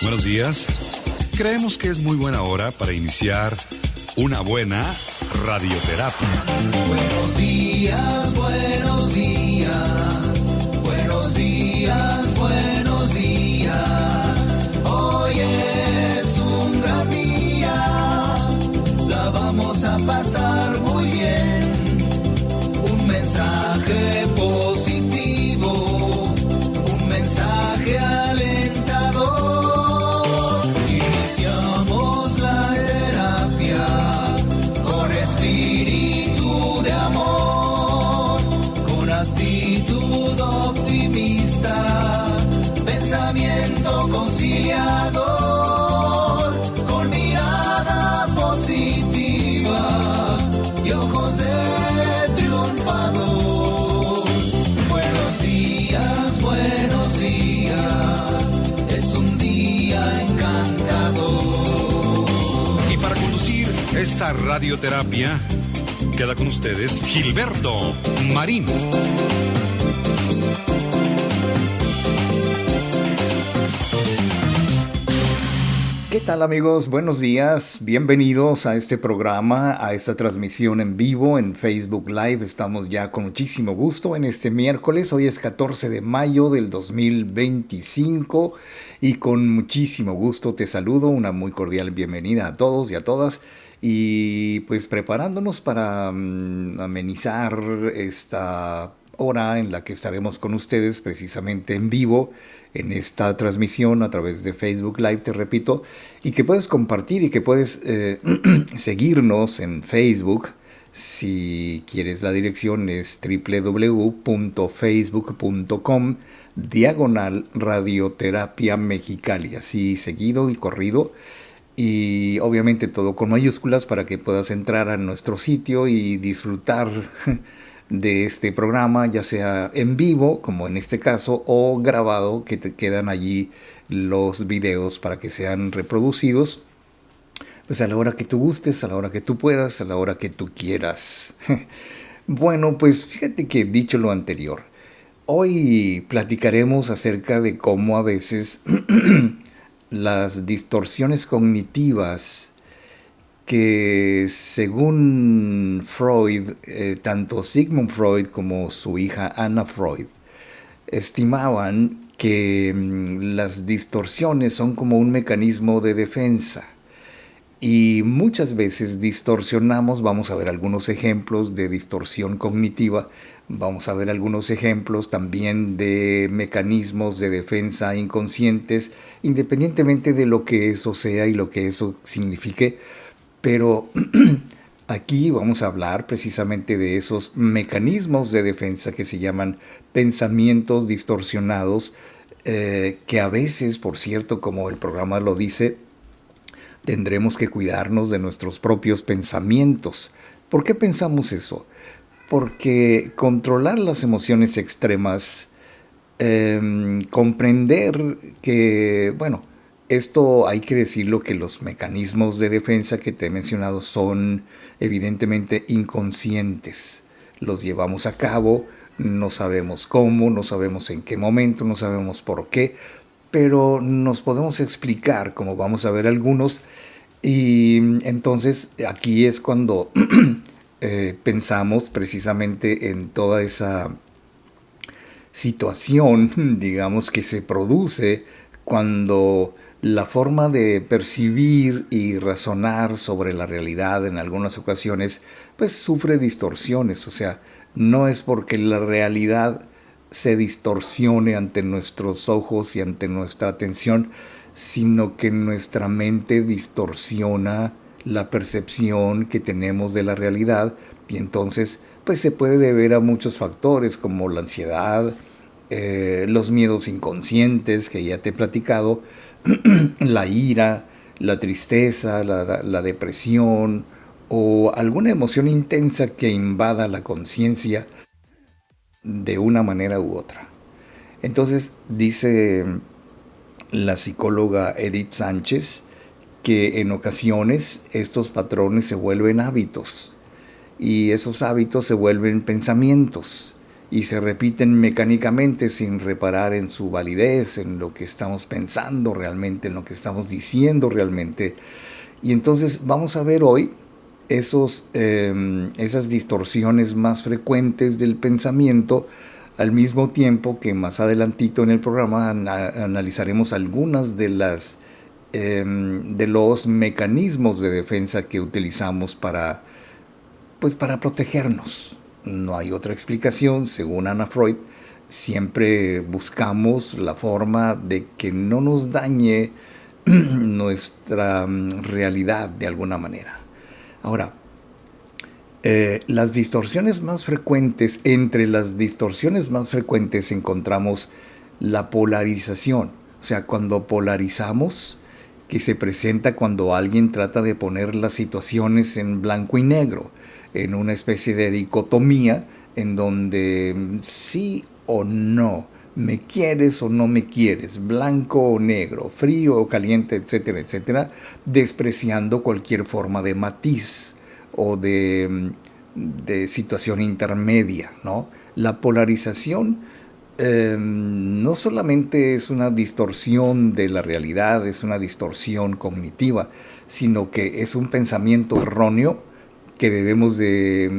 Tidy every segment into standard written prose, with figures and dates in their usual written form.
Buenos días. Creemos que es muy buena hora para iniciar una buena radioterapia. Buenos días, buenos días. Buenos días, buenos días. Hoy es un gran día. La vamos a pasar muy bien. Un mensaje positivo. Un mensaje alentador. Iniciamos la terapia con espíritu de amor, con actitud optimista, pensamiento conciliador, con mirada positiva y ojos de triunfador. Buenos días, es un día encantador. Y para conducir esta radioterapia, queda con ustedes Gilberto Marín. ¿Qué tal, amigos? Buenos días, bienvenidos a este programa, a esta transmisión en vivo en Facebook Live. Estamos ya con muchísimo gusto en este miércoles, hoy es 14 de mayo del 2025 y con muchísimo gusto te saludo, una muy cordial bienvenida a todos y a todas. Y pues preparándonos para amenizar esta hora en la que estaremos con ustedes precisamente en vivo en esta transmisión a través de Facebook Live, te repito, y que puedes compartir y que puedes seguirnos en Facebook. Si quieres, la dirección es www.facebook.com/radioterapia Mexicali, así seguido y corrido. Y obviamente todo con mayúsculas para que puedas entrar a nuestro sitio y disfrutar de este programa, ya sea en vivo, como en este caso, o grabado, que te quedan allí los videos para que sean reproducidos, pues a la hora que tú gustes, a la hora que tú puedas, a la hora que tú quieras. Bueno, pues fíjate que dicho lo anterior, hoy platicaremos acerca de cómo a veces las distorsiones cognitivas que según Freud, tanto Sigmund Freud como su hija Anna Freud, estimaban que las distorsiones son como un mecanismo de defensa. Y muchas veces distorsionamos, vamos a ver algunos ejemplos de distorsión cognitiva, vamos a ver algunos ejemplos también de mecanismos de defensa inconscientes, independientemente de lo que eso sea y lo que eso signifique. Pero aquí vamos a hablar precisamente de esos mecanismos de defensa que se llaman pensamientos distorsionados, que a veces, por cierto, como el programa lo dice, tendremos que cuidarnos de nuestros propios pensamientos. ¿Por qué pensamos eso? Porque controlar las emociones extremas, comprender que, bueno, esto hay que decirlo, que los mecanismos de defensa que te he mencionado son evidentemente inconscientes. Los llevamos a cabo, no sabemos cómo, no sabemos en qué momento, no sabemos por qué, pero nos podemos explicar, como vamos a ver algunos, y entonces aquí es cuando pensamos precisamente en toda esa situación, digamos, que se produce cuando la forma de percibir y razonar sobre la realidad en algunas ocasiones pues sufre distorsiones. O sea, no es porque la realidad se distorsione ante nuestros ojos y ante nuestra atención, sino que nuestra mente distorsiona la percepción que tenemos de la realidad, y entonces pues se puede deber a muchos factores como la ansiedad, los miedos inconscientes que ya te he platicado, la ira, la tristeza, la depresión o alguna emoción intensa que invada la conciencia de una manera u otra. Entonces dice la psicóloga Edith Sánchez que en ocasiones estos patrones se vuelven hábitos y esos hábitos se vuelven pensamientos y se repiten mecánicamente sin reparar en su validez, en lo que estamos pensando realmente, en lo que estamos diciendo realmente. Y entonces vamos a ver hoy esas distorsiones más frecuentes del pensamiento, al mismo tiempo que más adelantito en el programa analizaremos algunas de los mecanismos de defensa que utilizamos para protegernos. No hay otra explicación, según Anna Freud. Siempre buscamos la forma de que no nos dañe nuestra realidad de alguna manera. Ahora, las distorsiones más frecuentes, entre las distorsiones más frecuentes encontramos la polarización. O sea, cuando polarizamos, que se presenta cuando alguien trata de poner las situaciones en blanco y negro, en una especie de dicotomía en donde sí o no, me quieres o no me quieres, blanco o negro, frío o caliente, etcétera, etcétera, despreciando cualquier forma de matiz o de situación intermedia, ¿no? La polarización no solamente es una distorsión de la realidad, es una distorsión cognitiva, sino que es un pensamiento erróneo que debemos de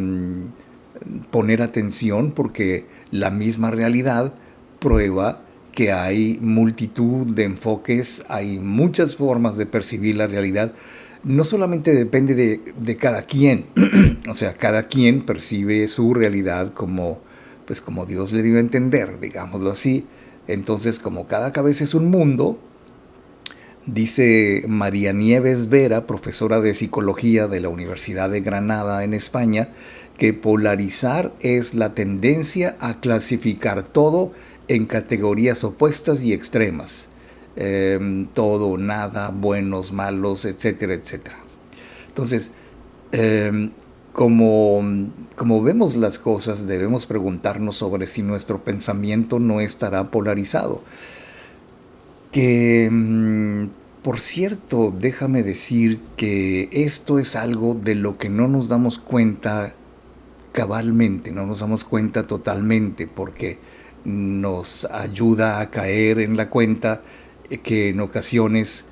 poner atención, porque la misma realidad prueba que hay multitud de enfoques, hay muchas formas de percibir la realidad. No solamente depende de cada quien, o sea, cada quien percibe su realidad como Dios le dio a entender, digámoslo así. Entonces, como cada cabeza es un mundo, dice María Nieves Vera, profesora de psicología de la Universidad de Granada en España, que polarizar es la tendencia a clasificar todo en categorías opuestas y extremas. Todo, nada, buenos, malos, etcétera, etcétera. Entonces, como vemos las cosas, debemos preguntarnos sobre si nuestro pensamiento no estará polarizado. Por cierto, déjame decir que esto es algo de lo que no nos damos cuenta cabalmente, no nos damos cuenta totalmente, porque nos ayuda a caer en la cuenta que en ocasiones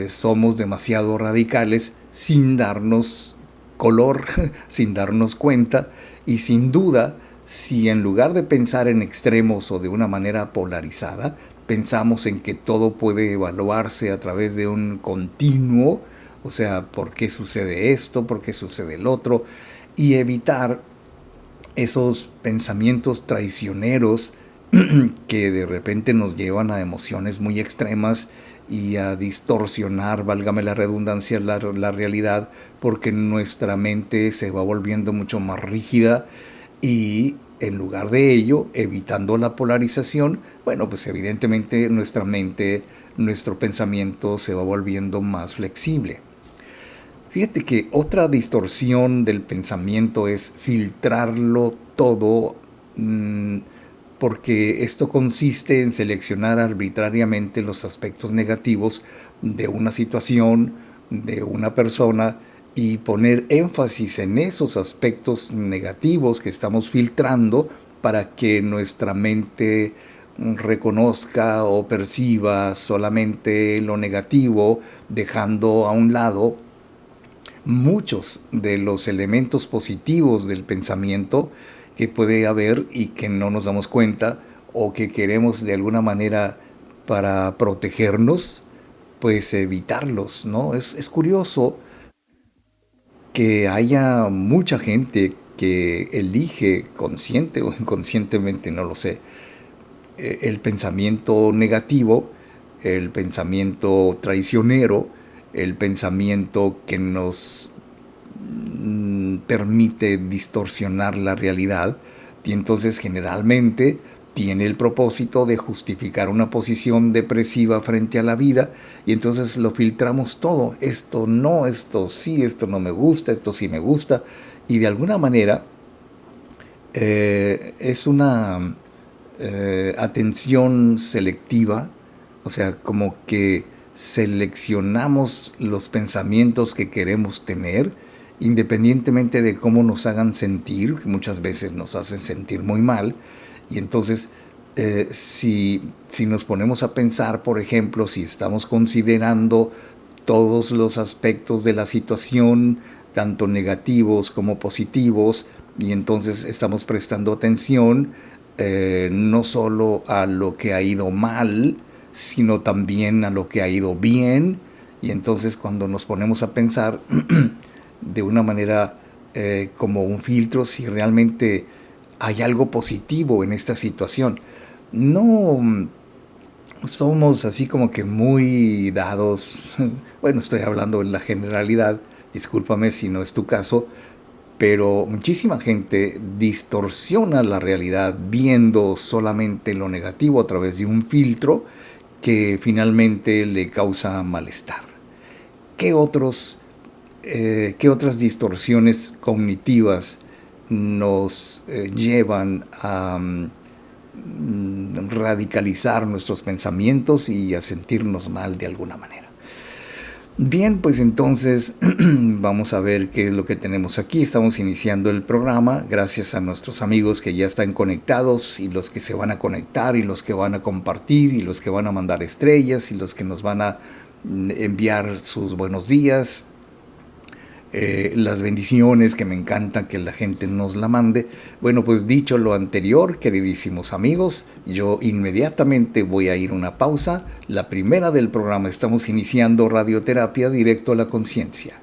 somos demasiado radicales sin darnos color, sin darnos cuenta, y sin duda, si en lugar de pensar en extremos o de una manera polarizada, pensamos en que todo puede evaluarse a través de un continuo, o sea, ¿por qué sucede esto? ¿Por qué sucede el otro? Y evitar esos pensamientos traicioneros que de repente nos llevan a emociones muy extremas y a distorsionar, válgame la redundancia, la realidad, porque nuestra mente se va volviendo mucho más rígida, y en lugar de ello, evitando la polarización, bueno, pues evidentemente nuestra mente, nuestro pensamiento se va volviendo más flexible. Fíjate que otra distorsión del pensamiento es filtrarlo todo, porque esto consiste en seleccionar arbitrariamente los aspectos negativos de una situación, de una persona, y poner énfasis en esos aspectos negativos que estamos filtrando para que nuestra mente reconozca o perciba solamente lo negativo, dejando a un lado muchos de los elementos positivos del pensamiento que puede haber y que no nos damos cuenta, o que queremos de alguna manera, para protegernos, pues evitarlos, ¿no? Es curioso que haya mucha gente que elige, consciente o inconscientemente, no lo sé, el pensamiento negativo, el pensamiento traicionero, el pensamiento que nos permite distorsionar la realidad, y entonces generalmente tiene el propósito de justificar una posición depresiva frente a la vida, y entonces lo filtramos todo, esto no, esto sí, esto no me gusta, esto sí me gusta, y de alguna manera es una atención selectiva, o sea, como que seleccionamos los pensamientos que queremos tener independientemente de cómo nos hagan sentir, que muchas veces nos hacen sentir muy mal. Y entonces, si nos ponemos a pensar, por ejemplo, si estamos considerando todos los aspectos de la situación, tanto negativos como positivos, y entonces estamos prestando atención no solo a lo que ha ido mal, sino también a lo que ha ido bien. Y entonces cuando nos ponemos a pensar de una manera como un filtro, si realmente hay algo positivo en esta situación. No somos así como que muy dados, bueno, estoy hablando en la generalidad, discúlpame si no es tu caso, pero muchísima gente distorsiona la realidad viendo solamente lo negativo a través de un filtro que finalmente le causa malestar. ¿Qué otras distorsiones cognitivas nos llevan a radicalizar nuestros pensamientos y a sentirnos mal de alguna manera? Bien, pues entonces vamos a ver qué es lo que tenemos aquí. Estamos iniciando el programa gracias a nuestros amigos que ya están conectados y los que se van a conectar y los que van a compartir y los que van a mandar estrellas y los que nos van a enviar sus buenos días. Las bendiciones, que me encanta que la gente nos la mande. Bueno, pues dicho lo anterior, queridísimos amigos, yo inmediatamente voy a ir a una pausa, la primera del programa. Estamos iniciando Radioterapia Directo a la Conciencia.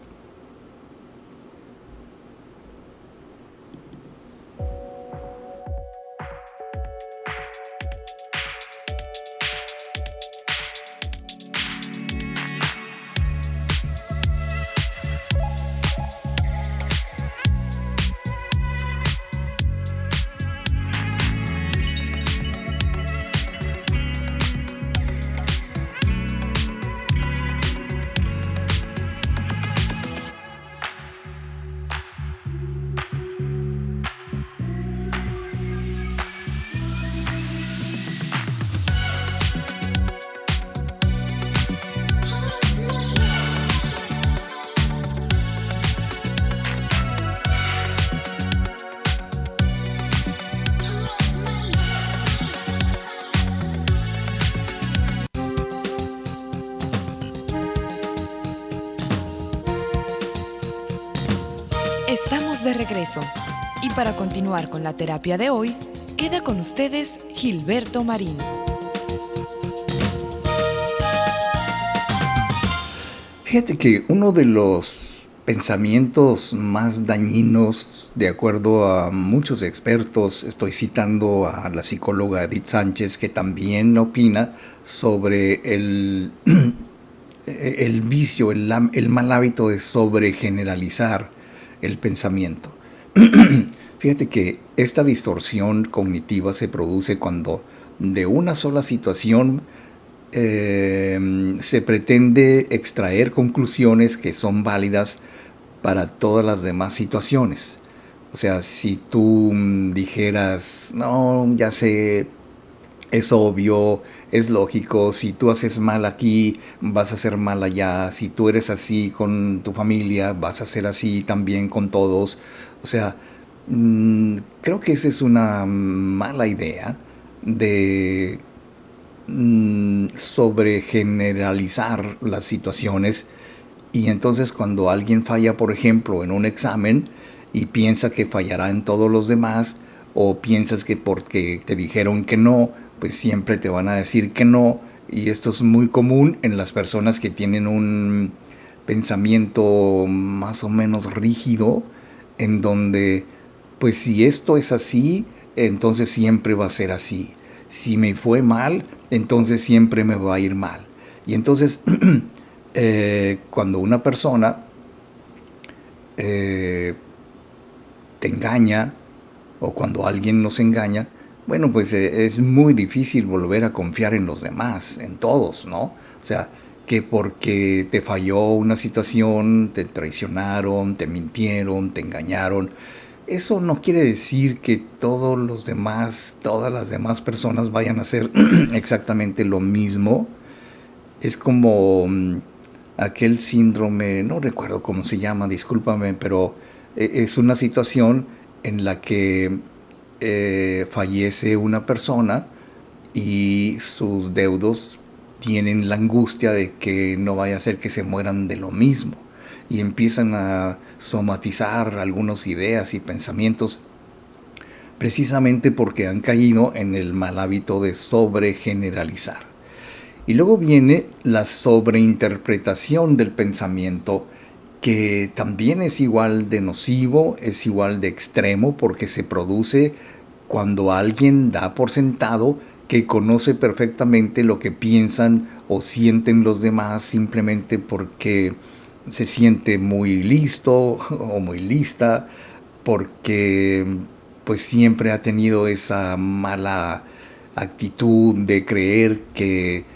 Estamos de regreso y para continuar con la terapia de hoy, queda con ustedes Gilberto Marín. Fíjate que uno de los pensamientos más dañinos, de acuerdo a muchos expertos, estoy citando a la psicóloga Edith Sánchez, que también opina sobre el vicio, el mal hábito de sobregeneralizar el pensamiento. Fíjate que esta distorsión cognitiva se produce cuando de una sola situación se pretende extraer conclusiones que son válidas para todas las demás situaciones. O sea, si tú dijeras, no, ya sé, es obvio, es lógico, si tú haces mal aquí, vas a hacer mal allá, si tú eres así con tu familia, vas a ser así también con todos. O sea, creo que esa es una mala idea de sobregeneralizar las situaciones. Y entonces cuando alguien falla, por ejemplo, en un examen y piensa que fallará en todos los demás, o piensas que porque te dijeron que no, pues siempre te van a decir que no. Y esto es muy común en las personas que tienen un pensamiento más o menos rígido, en donde, pues si esto es así, entonces siempre va a ser así. Si me fue mal, entonces siempre me va a ir mal. Y entonces, cuando una persona te engaña, o cuando alguien nos engaña, bueno, pues es muy difícil volver a confiar en los demás, en todos, ¿no? O sea, que porque te falló una situación, te traicionaron, te mintieron, te engañaron, eso no quiere decir que todas las demás personas vayan a hacer exactamente lo mismo. Es como aquel síndrome, no recuerdo cómo se llama, discúlpame, pero es una situación en la que fallece una persona y sus deudos tienen la angustia de que no vaya a ser que se mueran de lo mismo y empiezan a somatizar algunas ideas y pensamientos precisamente porque han caído en el mal hábito de sobregeneralizar. Y luego viene la sobreinterpretación del pensamiento, que también es igual de nocivo, es igual de extremo, porque se produce cuando alguien da por sentado que conoce perfectamente lo que piensan o sienten los demás simplemente porque se siente muy listo o muy lista, porque pues siempre ha tenido esa mala actitud de creer que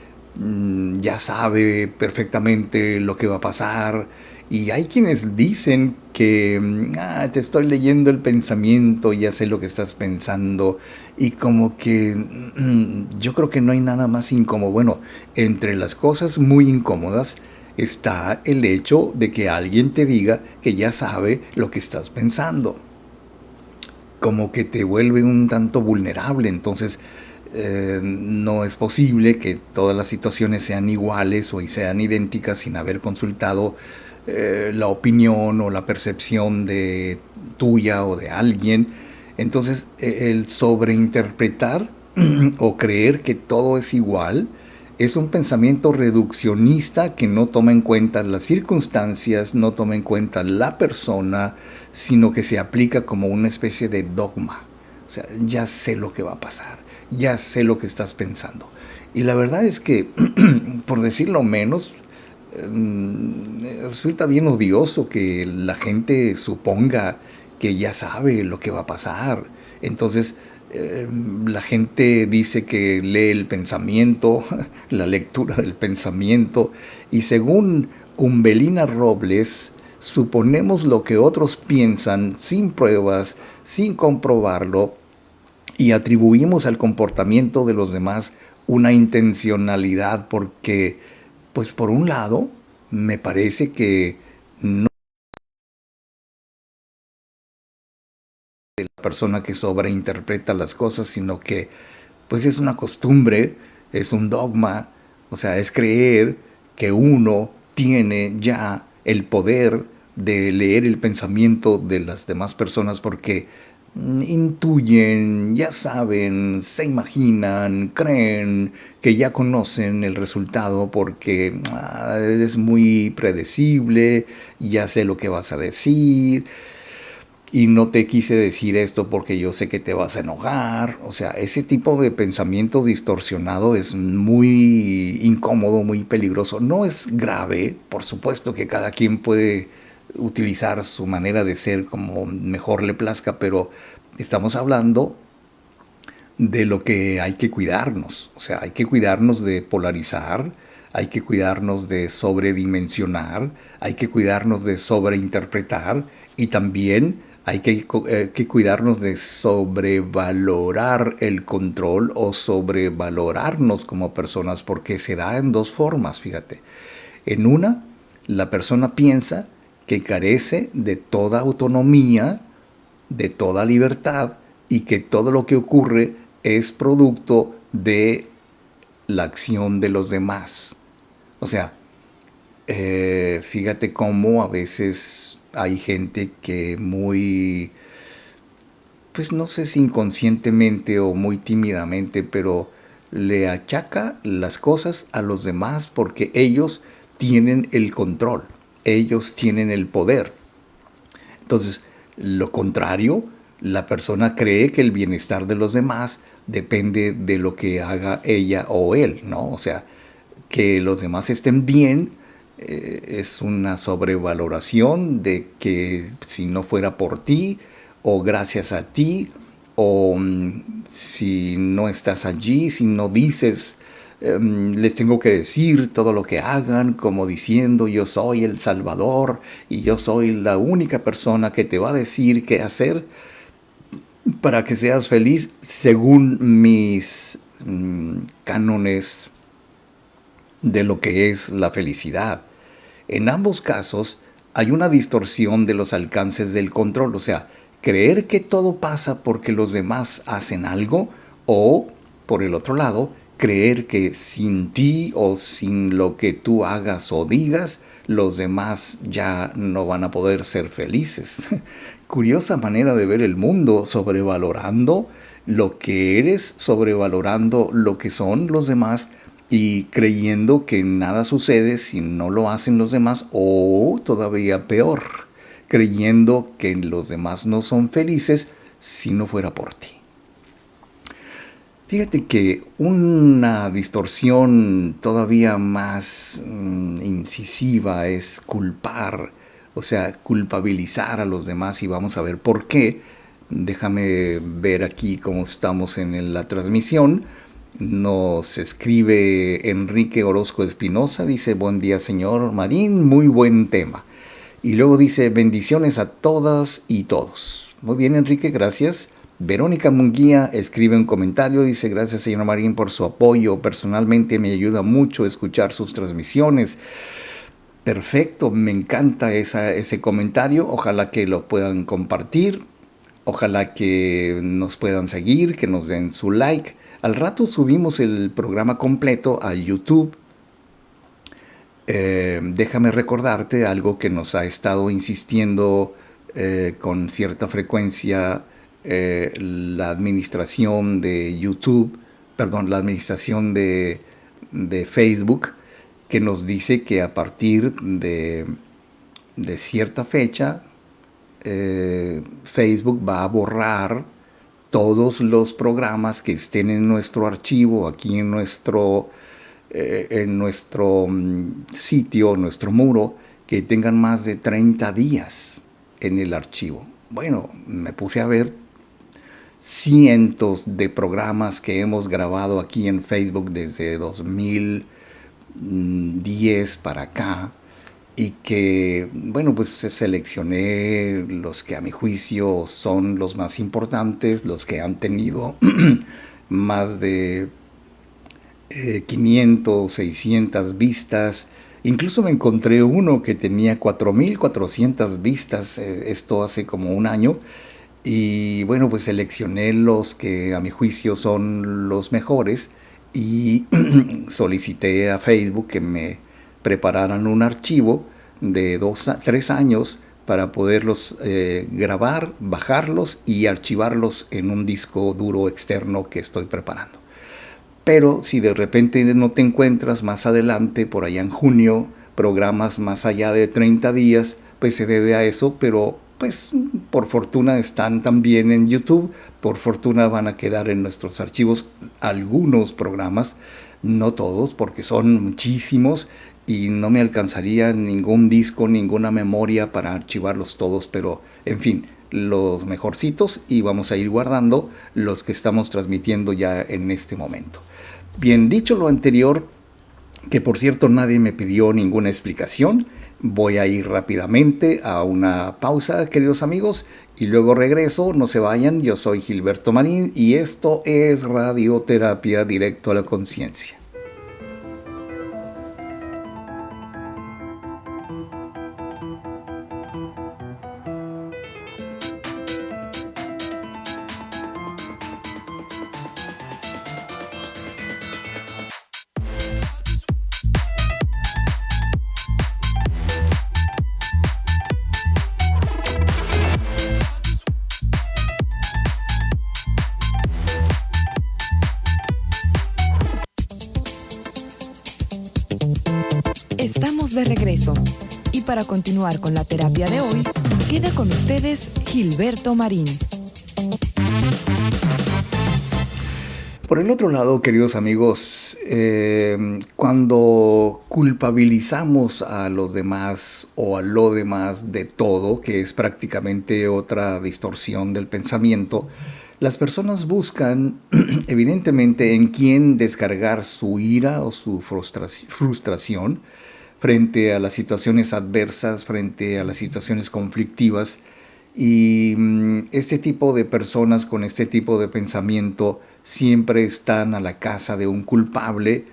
ya sabe perfectamente lo que va a pasar. Y hay quienes dicen que te estoy leyendo el pensamiento, ya sé lo que estás pensando. Y como que yo creo que no hay nada más incómodo. Bueno, entre las cosas muy incómodas está el hecho de que alguien te diga que ya sabe lo que estás pensando. Como que te vuelve un tanto vulnerable. Entonces no es posible que todas las situaciones sean iguales o sean idénticas sin haber consultado la opinión o la percepción de tuya o de alguien. Entonces el sobreinterpretar o creer que todo es igual es un pensamiento reduccionista que no toma en cuenta las circunstancias, no toma en cuenta la persona, sino que se aplica como una especie de dogma. O sea, ya sé lo que va a pasar, ya sé lo que estás pensando. Y la verdad es que, por decirlo menos, resulta bien odioso que la gente suponga que ya sabe lo que va a pasar. Entonces, la gente dice que lee el pensamiento, la lectura del pensamiento, y según Umbelina Robles, suponemos lo que otros piensan sin pruebas, sin comprobarlo, y atribuimos al comportamiento de los demás una intencionalidad porque, pues por un lado, me parece que no es la persona que sobreinterpreta las cosas, sino que pues es una costumbre, es un dogma, o sea, es creer que uno tiene ya el poder de leer el pensamiento de las demás personas porque intuyen, ya saben, se imaginan, creen que ya conocen el resultado porque es muy predecible, ya sé lo que vas a decir y no te quise decir esto porque yo sé que te vas a enojar. O sea, ese tipo de pensamiento distorsionado es muy incómodo, muy peligroso. No es grave, por supuesto que cada quien puede utilizar su manera de ser como mejor le plazca, pero estamos hablando de lo que hay que cuidarnos. O sea, hay que cuidarnos de polarizar, hay que cuidarnos de sobredimensionar, hay que cuidarnos de sobreinterpretar y también hay que cuidarnos de sobrevalorar el control o sobrevalorarnos como personas porque se da en dos formas, fíjate. En una, la persona piensa que carece de toda autonomía, de toda libertad y que todo lo que ocurre es producto de la acción de los demás. O sea, fíjate cómo a veces hay gente que muy, pues no sé si inconscientemente o muy tímidamente, pero le achaca las cosas a los demás porque ellos tienen el control, ellos tienen el poder. Entonces, lo contrario, la persona cree que el bienestar de los demás depende de lo que haga ella o él, ¿no? O sea, que los demás estén bien es una sobrevaloración de que si no fuera por ti o gracias a ti o si no estás allí, si no dices, les tengo que decir todo lo que hagan, como diciendo yo soy el Salvador y yo soy la única persona que te va a decir qué hacer para que seas feliz según mis cánones de lo que es la felicidad. En ambos casos hay una distorsión de los alcances del control, o sea, creer que todo pasa porque los demás hacen algo, o, por el otro lado, creer que sin ti o sin lo que tú hagas o digas, los demás ya no van a poder ser felices. Curiosa manera de ver el mundo, sobrevalorando lo que eres, sobrevalorando lo que son los demás y creyendo que nada sucede si no lo hacen los demás, o todavía peor, creyendo que los demás no son felices si no fuera por ti. Fíjate que una distorsión todavía más incisiva es culpar, o sea, culpabilizar a los demás, y vamos a ver por qué. Déjame ver aquí cómo estamos en la transmisión. Nos escribe Enrique Orozco Espinosa, dice: buen día, señor Marín, muy buen tema. Y luego dice: bendiciones a todas y todos. Muy bien, Enrique, gracias. Verónica Munguía escribe un comentario, dice: gracias, señor Marín, por su apoyo. Personalmente me ayuda mucho escuchar sus transmisiones. Perfecto, me encanta ese comentario. Ojalá que lo puedan compartir. Ojalá que nos puedan seguir, que nos den su like. Al rato subimos el programa completo a YouTube. Déjame recordarte algo que nos ha estado insistiendo con cierta frecuencia la administración de YouTube, perdón, la administración de Facebook, que nos dice que a partir de cierta fecha, Facebook va a borrar todos los programas que estén en nuestro archivo, aquí en nuestro sitio, nuestro muro, que tengan más de 30 días en el archivo. Bueno, me puse a ver cientos de programas que hemos grabado aquí en Facebook desde 2010 para acá, y que, bueno, pues seleccioné los que a mi juicio son los más importantes, los que han tenido más de 500, 600 vistas. Incluso me encontré uno que tenía 4,400 vistas, esto hace como un año. Y bueno, pues seleccioné los que a mi juicio son los mejores y solicité a Facebook que me prepararan un archivo de 2 a 3 años para poderlos grabar, bajarlos y archivarlos en un disco duro externo que estoy preparando. Pero si de repente no te encuentras más adelante, por allá en junio, programas más allá de 30 días, pues se debe a eso, pero pues por fortuna están también en YouTube, por fortuna van a quedar en nuestros archivos algunos programas, no todos, porque son muchísimos y no me alcanzaría ningún disco, ninguna memoria para archivarlos todos, pero en fin, los mejorcitos, y vamos a ir guardando los que estamos transmitiendo ya en este momento. Bien, dicho lo anterior, que por cierto nadie me pidió ninguna explicación, voy a ir rápidamente a una pausa, queridos amigos, y luego regreso. No se vayan, yo soy Gilberto Marín y esto es Radioterapia Directo a la Conciencia. Estamos de regreso y para continuar con la terapia de hoy, queda con ustedes Gilberto Marín. Por el otro lado, queridos amigos, cuando culpabilizamos a los demás o a lo demás de todo, que es prácticamente otra distorsión del pensamiento, las personas buscan evidentemente en quién descargar su ira o su frustración frente a las situaciones adversas, frente a las situaciones conflictivas. Y este tipo de personas con este tipo de pensamiento siempre están a la caza de un culpable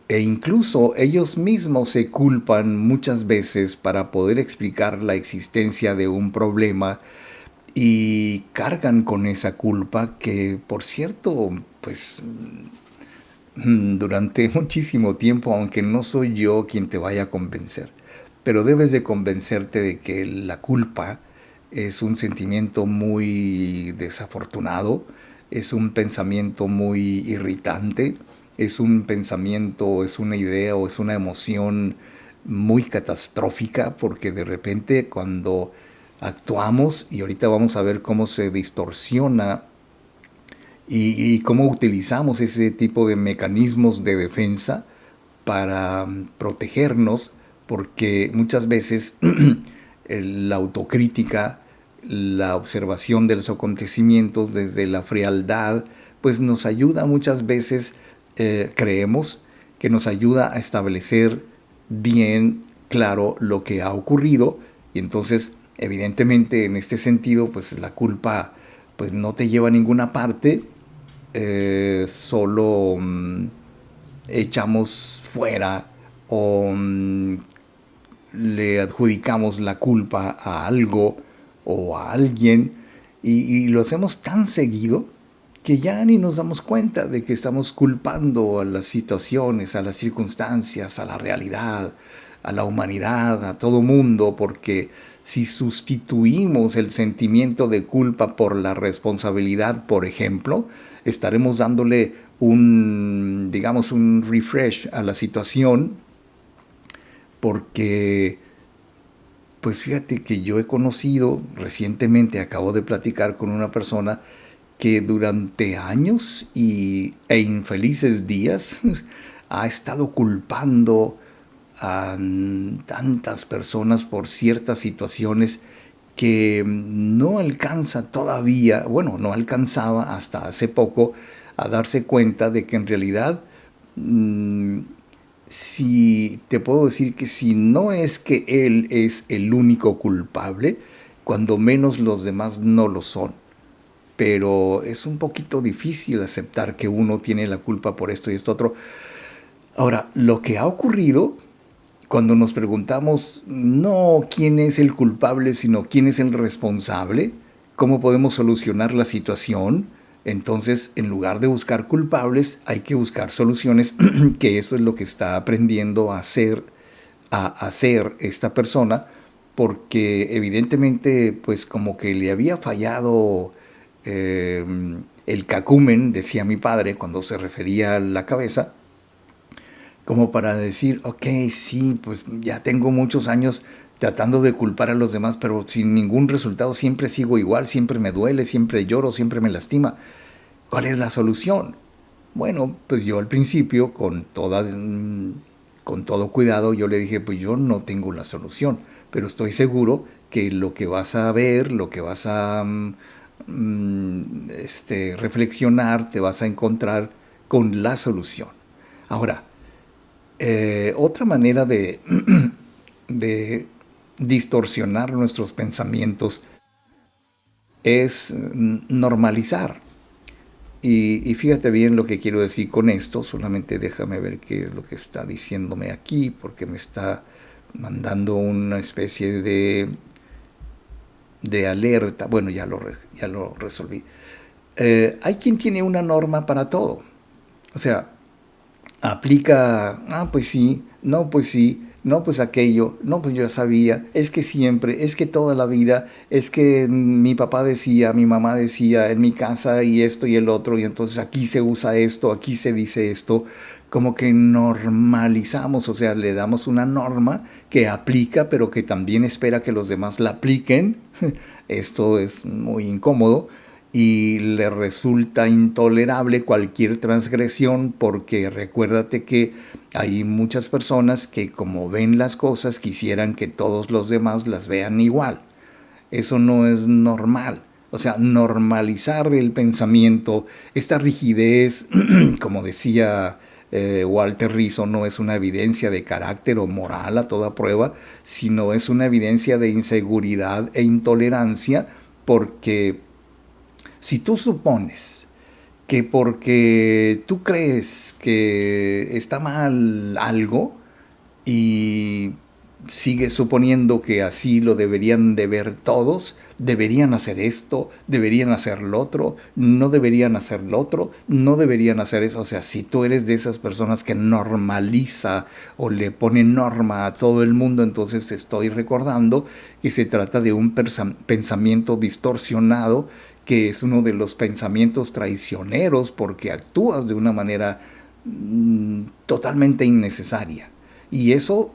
E incluso ellos mismos se culpan muchas veces para poder explicar la existencia de un problema y cargan con esa culpa que, por cierto, pues durante muchísimo tiempo, aunque no soy yo quien te vaya a convencer, pero debes de convencerte de que la culpa es un sentimiento muy desafortunado, es un pensamiento muy irritante, es un pensamiento, es una idea o es una emoción muy catastrófica, porque de repente cuando actuamos, y ahorita vamos a ver cómo se distorsiona y cómo utilizamos ese tipo de mecanismos de defensa para protegernos, porque muchas veces la autocrítica, la observación de los acontecimientos desde la frialdad, pues nos ayuda muchas veces, creemos que nos ayuda a establecer bien claro lo que ha ocurrido, y entonces evidentemente en este sentido pues la culpa pues no te lleva a ninguna parte, solo echamos fuera o le adjudicamos la culpa a algo o a alguien, y lo hacemos tan seguido que ya ni nos damos cuenta de que estamos culpando a las situaciones, a las circunstancias, a la realidad, a la humanidad, a todo mundo, porque si sustituimos el sentimiento de culpa por la responsabilidad, por ejemplo, estaremos dándole digamos, un refresh a la situación, porque, pues fíjate que yo he conocido recientemente, acabo de platicar con una persona que durante años e infelices días ha estado culpando a tantas personas por ciertas situaciones que no alcanza todavía, bueno, no alcanzaba hasta hace poco a darse cuenta de que en realidad, si te puedo decir que si no es que él es el único culpable, cuando menos los demás no lo son. Pero es un poquito difícil aceptar que uno tiene la culpa por esto y esto otro. Ahora, lo que ha ocurrido cuando nos preguntamos no quién es el culpable, sino quién es el responsable, cómo podemos solucionar la situación, entonces en lugar de buscar culpables hay que buscar soluciones, que eso es lo que está aprendiendo a hacer esta persona, porque evidentemente pues como que le había fallado el cacumen, decía mi padre cuando se refería a la cabeza, como para decir, ok, sí, pues ya tengo muchos años tratando de culpar a los demás, pero sin ningún resultado, siempre sigo igual, siempre me duele, siempre lloro, siempre me lastima. ¿Cuál es la solución? Bueno, pues yo al principio, con todo cuidado, yo le dije, pues yo no tengo la solución, pero estoy seguro que lo que vas a ver, lo que vas a reflexionar, te vas a encontrar con la solución. Ahora, otra manera de distorsionar nuestros pensamientos es normalizar. Y fíjate bien lo que quiero decir con esto, solamente déjame ver qué es lo que está diciéndome aquí, porque me está mandando una especie de alerta. Bueno, ya lo resolví. Hay quien tiene una norma para todo. O sea, aplica, pues sí, no, pues sí, no, pues aquello, no, pues yo ya sabía, es que siempre, es que toda la vida, es que mi papá decía, mi mamá decía, en mi casa y esto y el otro, y entonces aquí se usa esto, aquí se dice esto, como que normalizamos, o sea, le damos una norma que aplica, pero que también espera que los demás la apliquen. Esto es muy incómodo. Y le resulta intolerable cualquier transgresión, porque recuérdate que hay muchas personas que como ven las cosas quisieran que todos los demás las vean igual. Eso no es normal. O sea, normalizar el pensamiento, esta rigidez, como decía Walter Rizzo, no es una evidencia de carácter o moral a toda prueba, sino es una evidencia de inseguridad e intolerancia, porque si tú supones que porque tú crees que está mal algo y sigues suponiendo que así lo deberían de ver todos, deberían hacer esto, deberían hacer lo otro, no deberían hacer lo otro, no deberían hacer eso. O sea, si tú eres de esas personas que normaliza o le pone norma a todo el mundo, entonces te estoy recordando que se trata de un pensamiento distorsionado, que es uno de los pensamientos traicioneros porque actúas de una manera totalmente innecesaria. Y eso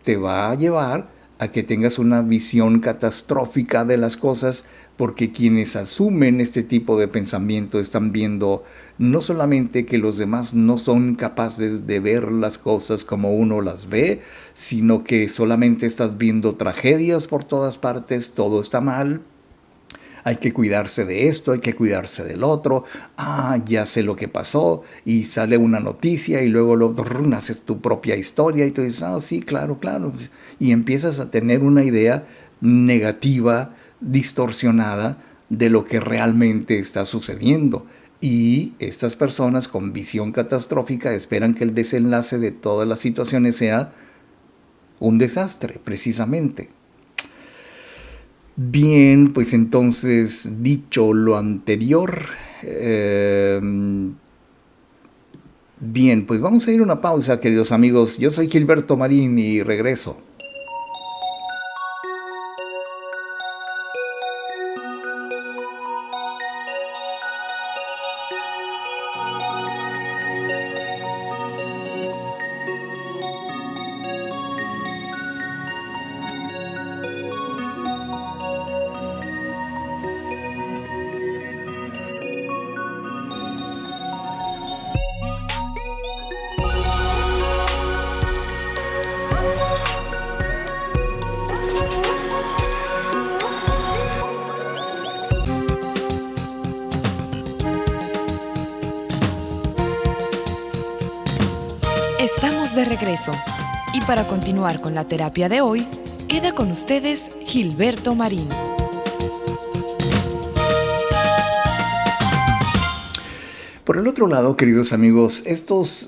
te va a llevar a que tengas una visión catastrófica de las cosas, porque quienes asumen este tipo de pensamiento están viendo no solamente que los demás no son capaces de ver las cosas como uno las ve, sino que solamente estás viendo tragedias por todas partes, todo está mal. Hay que cuidarse de esto, hay que cuidarse del otro. Ya sé lo que pasó. Y sale una noticia y luego haces tu propia historia y tú dices, sí, claro, claro. Y empiezas a tener una idea negativa, distorsionada de lo que realmente está sucediendo. Y estas personas con visión catastrófica esperan que el desenlace de todas las situaciones sea un desastre, precisamente. Bien, pues entonces, dicho lo anterior, bien, pues vamos a ir a una pausa, queridos amigos. Yo soy Gilberto Marín y regreso. Estamos de regreso y para continuar con la terapia de hoy, queda con ustedes Gilberto Marín. Por el otro lado, queridos amigos, estos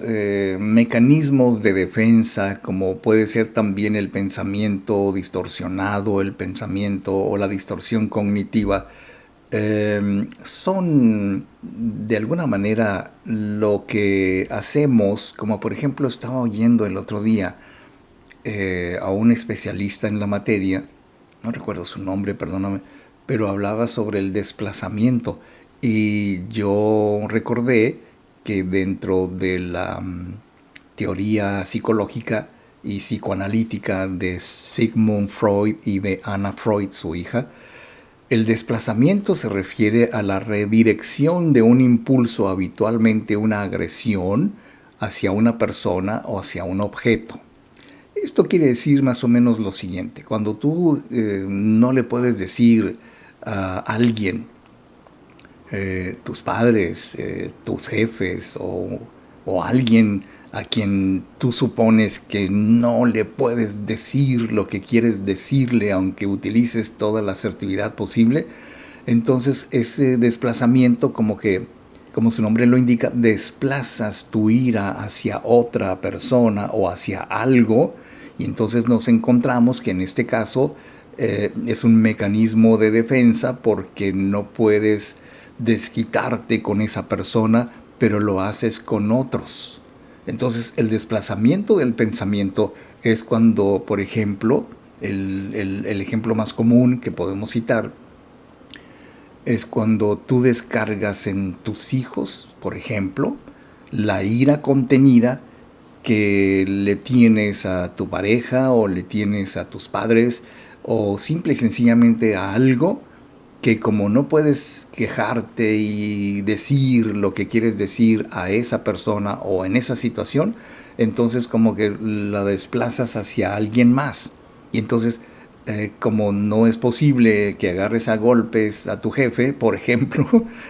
mecanismos de defensa, como puede ser también el pensamiento distorsionado, el pensamiento o la distorsión cognitiva, son de alguna manera lo que hacemos, como por ejemplo estaba oyendo el otro día a un especialista en la materia, no recuerdo su nombre, perdóname, pero hablaba sobre el desplazamiento y yo recordé que dentro de la teoría psicológica y psicoanalítica de Sigmund Freud y de Anna Freud, su hija, el desplazamiento se refiere a la redirección de un impulso, habitualmente una agresión, hacia una persona o hacia un objeto. Esto quiere decir más o menos lo siguiente: cuando tú no le puedes decir a alguien, tus padres, tus jefes o alguien a quien tú supones que no le puedes decir lo que quieres decirle, aunque utilices toda la asertividad posible, entonces ese desplazamiento, como su nombre lo indica, desplazas tu ira hacia otra persona o hacia algo, y entonces nos encontramos que en este caso es un mecanismo de defensa porque no puedes desquitarte con esa persona, pero lo haces con otros. Entonces, el desplazamiento del pensamiento es cuando, por ejemplo, el ejemplo más común que podemos citar es cuando tú descargas en tus hijos, por ejemplo, la ira contenida que le tienes a tu pareja o le tienes a tus padres o simple y sencillamente a algo que, como no puedes quejarte y decir lo que quieres decir a esa persona o en esa situación, entonces como que la desplazas hacia alguien más. Y entonces, como no es posible que agarres a golpes a tu jefe, por ejemplo,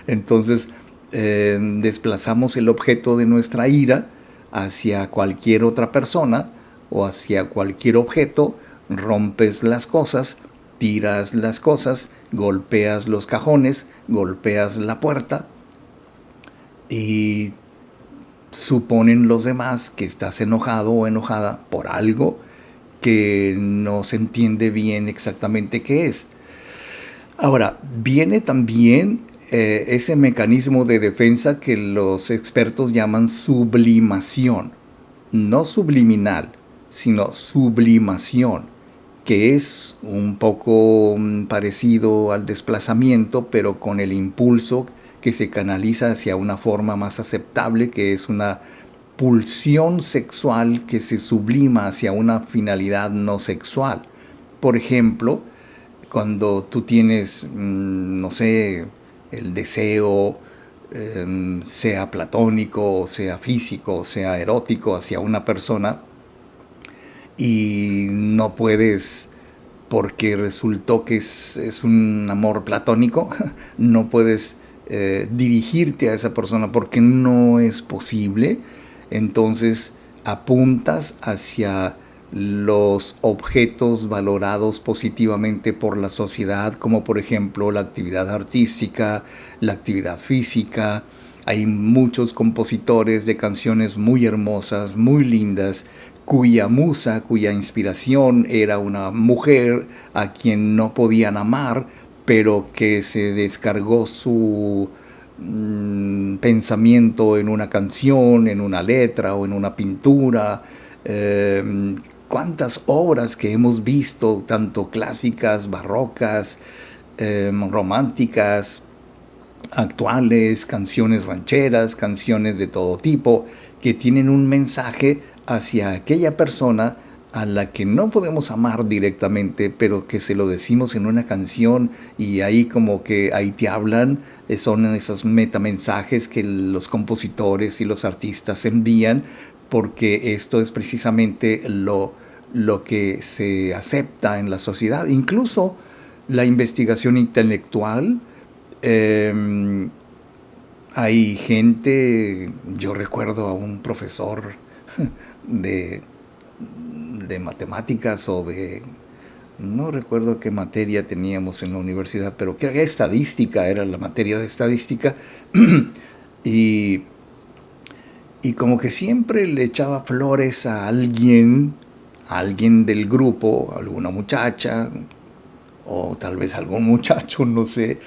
entonces desplazamos el objeto de nuestra ira hacia cualquier otra persona o hacia cualquier objeto, rompes las cosas, tiras las cosas, golpeas los cajones, golpeas la puerta, y suponen los demás que estás enojado o enojada por algo que no se entiende bien exactamente qué es. Ahora, viene también ese mecanismo de defensa que los expertos llaman sublimación. No subliminal, sino sublimación, que es un poco parecido al desplazamiento, pero con el impulso que se canaliza hacia una forma más aceptable, que es una pulsión sexual que se sublima hacia una finalidad no sexual. Por ejemplo, cuando tú tienes, no sé, el deseo, sea platónico, sea físico, sea erótico hacia una persona, y no puedes, porque resultó que es un amor platónico, no puedes dirigirte a esa persona porque no es posible, entonces apuntas hacia los objetos valorados positivamente por la sociedad, como por ejemplo la actividad artística, la actividad física. Hay muchos compositores de canciones muy hermosas, muy lindas, cuya musa, cuya inspiración era una mujer a quien no podían amar, pero que se descargó su pensamiento en una canción, en una letra o en una pintura. Cuántas obras que hemos visto, tanto clásicas, barrocas, románticas, actuales, canciones rancheras, canciones de todo tipo, que tienen un mensaje hacia aquella persona a la que no podemos amar directamente, pero que se lo decimos en una canción y ahí como que ahí te hablan. Son esos metamensajes que los compositores y los artistas envían, porque esto es precisamente lo que se acepta en la sociedad. Incluso la investigación intelectual, hay gente, yo recuerdo a un profesor de matemáticas o no recuerdo qué materia teníamos en la universidad, pero creo que estadística era la materia de estadística, y como que siempre le echaba flores a alguien del grupo, alguna muchacha, o tal vez algún muchacho, no sé,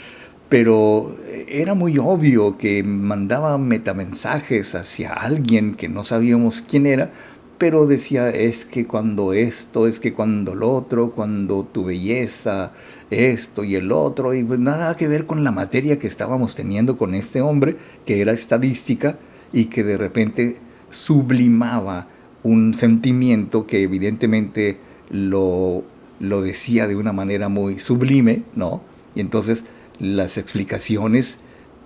pero era muy obvio que mandaba metamensajes hacia alguien que no sabíamos quién era, pero decía, es que cuando esto, es que cuando lo otro, cuando tu belleza, esto y el otro, y pues nada que ver con la materia que estábamos teniendo con este hombre, que era estadística, y que de repente sublimaba un sentimiento que evidentemente lo decía de una manera muy sublime, ¿no? Y entonces las explicaciones,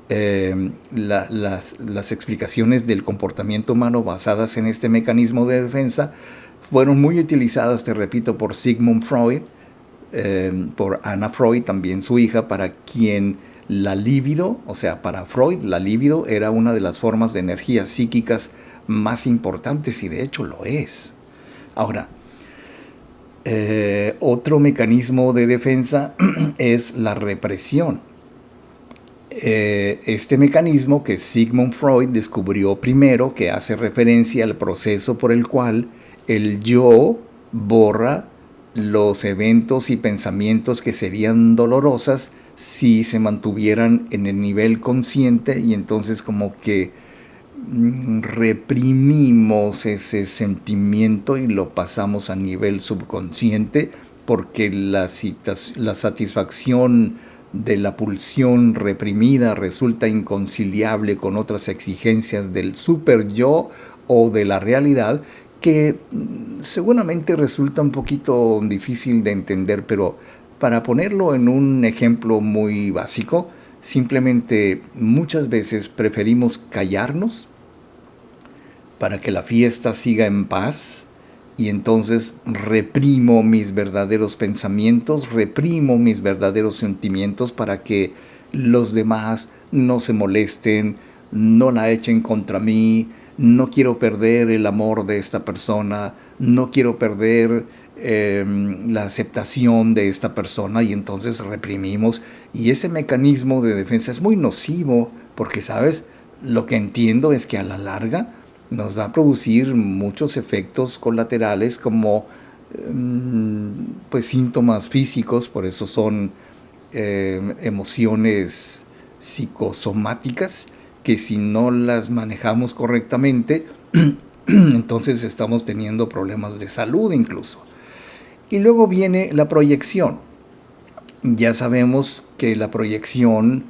las explicaciones del comportamiento humano basadas en este mecanismo de defensa fueron muy utilizadas, te repito, por Sigmund Freud, por Anna Freud, también su hija, para quien la libido, o sea, para Freud, la libido era una de las formas de energías psíquicas más importantes, y de hecho lo es. Ahora, otro mecanismo de defensa es la represión. Este mecanismo que Sigmund Freud descubrió primero, que hace referencia al proceso por el cual el yo borra los eventos y pensamientos que serían dolorosos si se mantuvieran en el nivel consciente, y entonces como que reprimimos ese sentimiento y lo pasamos a nivel subconsciente, porque la satisfacción de la pulsión reprimida resulta inconciliable con otras exigencias del super yo o de la realidad, que seguramente resulta un poquito difícil de entender, pero para ponerlo en un ejemplo muy básico, simplemente muchas veces preferimos callarnos para que la fiesta siga en paz, y entonces reprimo mis verdaderos pensamientos, reprimo mis verdaderos sentimientos para que los demás no se molesten, no la echen contra mí, no quiero perder el amor de esta persona, no quiero perder la aceptación de esta persona, y entonces reprimimos. Y ese mecanismo de defensa es muy nocivo porque, ¿sabes? Lo que entiendo es que a la larga nos va a producir muchos efectos colaterales como pues síntomas físicos, por eso son emociones psicosomáticas que si no las manejamos correctamente, entonces estamos teniendo problemas de salud incluso. Y luego viene la proyección. Ya sabemos que la proyección,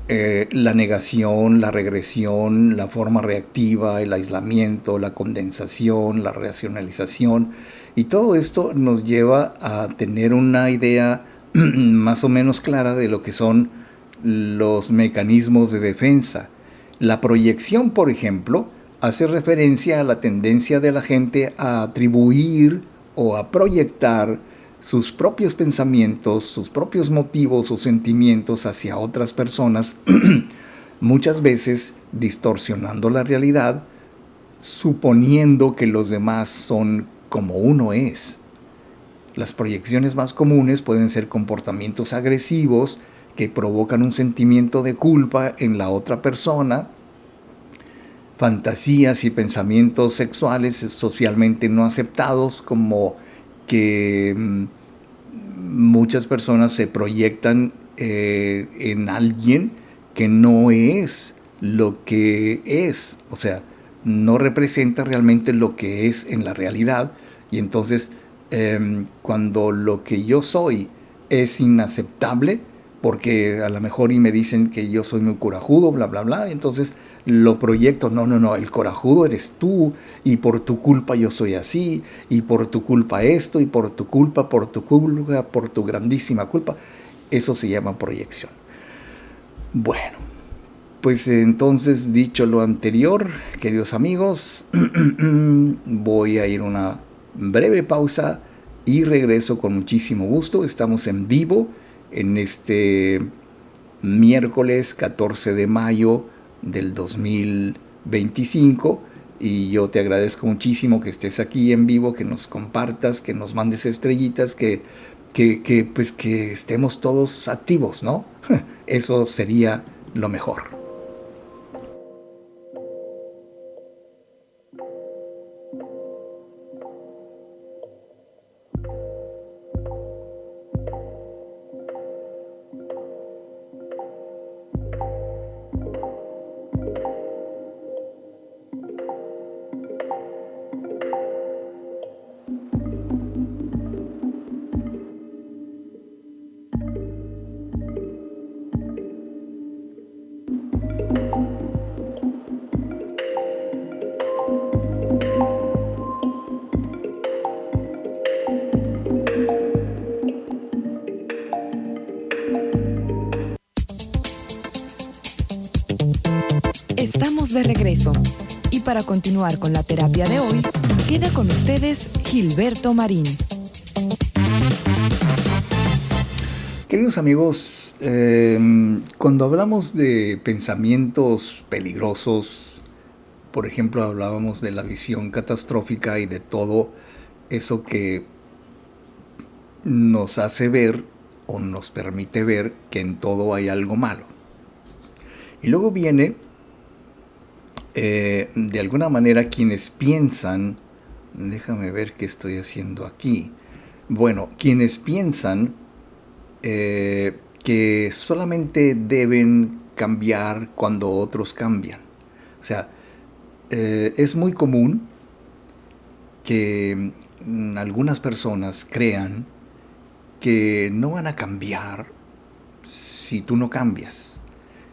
la negación, la regresión, la forma reactiva, el aislamiento, la condensación, la racionalización, y todo esto nos lleva a tener una idea más o menos clara de lo que son los mecanismos de defensa. La proyección, por ejemplo, hace referencia a la tendencia de la gente a atribuir o a proyectar sus propios pensamientos, sus propios motivos o sentimientos hacia otras personas, muchas veces distorsionando la realidad, suponiendo que los demás son como uno es. Las proyecciones más comunes pueden ser comportamientos agresivos que provocan un sentimiento de culpa en la otra persona, fantasías y pensamientos sexuales socialmente no aceptados, como que muchas personas se proyectan en alguien que no es lo que es, o sea, no representa realmente lo que es en la realidad, y entonces cuando lo que yo soy es inaceptable, porque a lo mejor y me dicen que yo soy muy corajudo, bla, bla, bla, entonces lo proyecto, no, el corajudo eres tú, y por tu culpa yo soy así, y por tu culpa esto, y por tu culpa, por tu grandísima culpa. Eso se llama proyección. Bueno, pues entonces, dicho lo anterior, queridos amigos, voy a ir a una breve pausa y regreso con muchísimo gusto. Estamos en vivo en este miércoles 14 de mayo del 2025, y yo te agradezco muchísimo que estés aquí en vivo, que nos compartas, que nos mandes estrellitas, que estemos todos activos, ¿no? Eso sería lo mejor. Estamos de regreso. Y para continuar con la terapia de hoy, queda con ustedes Gilberto Marín. Queridos amigos, cuando hablamos de pensamientos peligrosos, por ejemplo, hablábamos de la visión catastrófica y de todo eso que nos hace ver o nos permite ver que en todo hay algo malo. Y luego viene, de alguna manera, quienes piensan, déjame ver qué estoy haciendo aquí. Bueno, quienes piensan que solamente deben cambiar cuando otros cambian. O sea, es muy común que algunas personas crean que no van a cambiar si tú no cambias.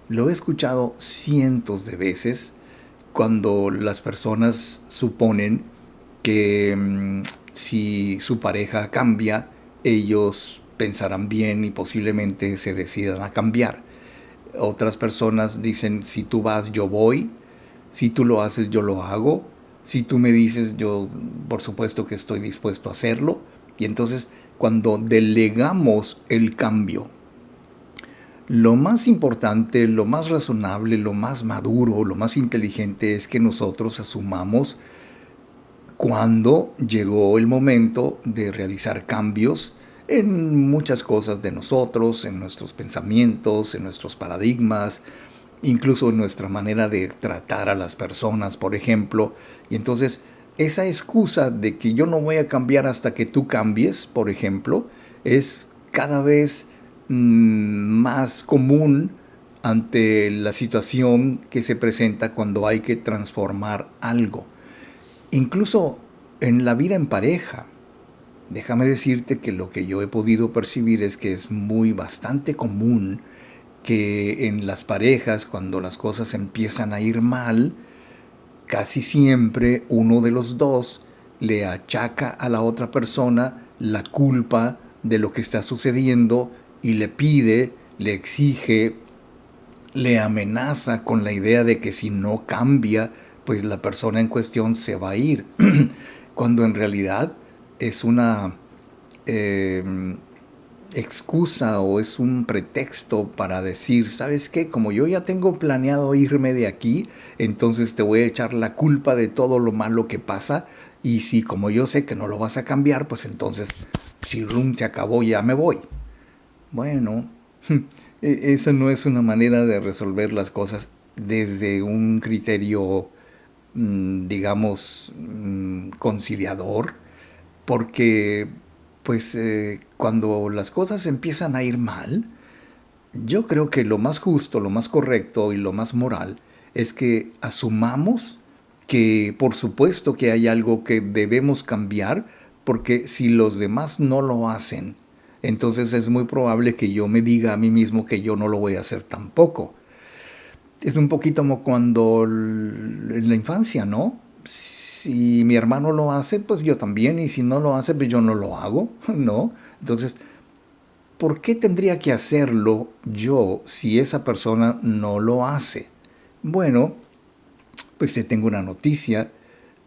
Lo he escuchado cientos de veces cuando las personas suponen que si su pareja cambia, ellos pensarán bien y posiblemente se decidan a cambiar. Otras personas dicen, si tú vas, yo voy. Si tú lo haces, yo lo hago. Si tú me dices, yo por supuesto que estoy dispuesto a hacerlo. Y entonces, cuando delegamos el cambio, lo más importante, lo más razonable, lo más maduro, lo más inteligente es que nosotros asumamos cuando llegó el momento de realizar cambios en muchas cosas de nosotros, en nuestros pensamientos, en nuestros paradigmas, incluso en nuestra manera de tratar a las personas, por ejemplo. Y entonces, esa excusa de que yo no voy a cambiar hasta que tú cambies, por ejemplo, es cada vez más común ante la situación que se presenta cuando hay que transformar algo. Incluso en la vida en pareja, déjame decirte que lo que yo he podido percibir es que es bastante común que en las parejas, cuando las cosas empiezan a ir mal, casi siempre uno de los dos le achaca a la otra persona la culpa de lo que está sucediendo y le pide, le exige, le amenaza con la idea de que si no cambia, pues la persona en cuestión se va a ir. Cuando en realidad es una excusa o es un pretexto para decir, ¿sabes qué? Como yo ya tengo planeado irme de aquí, entonces te voy a echar la culpa de todo lo malo que pasa, y si como yo sé que no lo vas a cambiar, pues entonces, si se acabó, ya me voy. Bueno, esa no es una manera de resolver las cosas desde un criterio, digamos, conciliador, porque pues cuando las cosas empiezan a ir mal, yo creo que lo más justo, lo más correcto y lo más moral es que asumamos que por supuesto que hay algo que debemos cambiar, porque si los demás no lo hacen, entonces es muy probable que yo me diga a mí mismo que yo no lo voy a hacer tampoco. Es un poquito como cuando en la infancia, ¿no? Si mi hermano lo hace, pues yo también, y si no lo hace, pues yo no lo hago, ¿no? Entonces, ¿por qué tendría que hacerlo yo si esa persona no lo hace? Bueno, pues te tengo una noticia: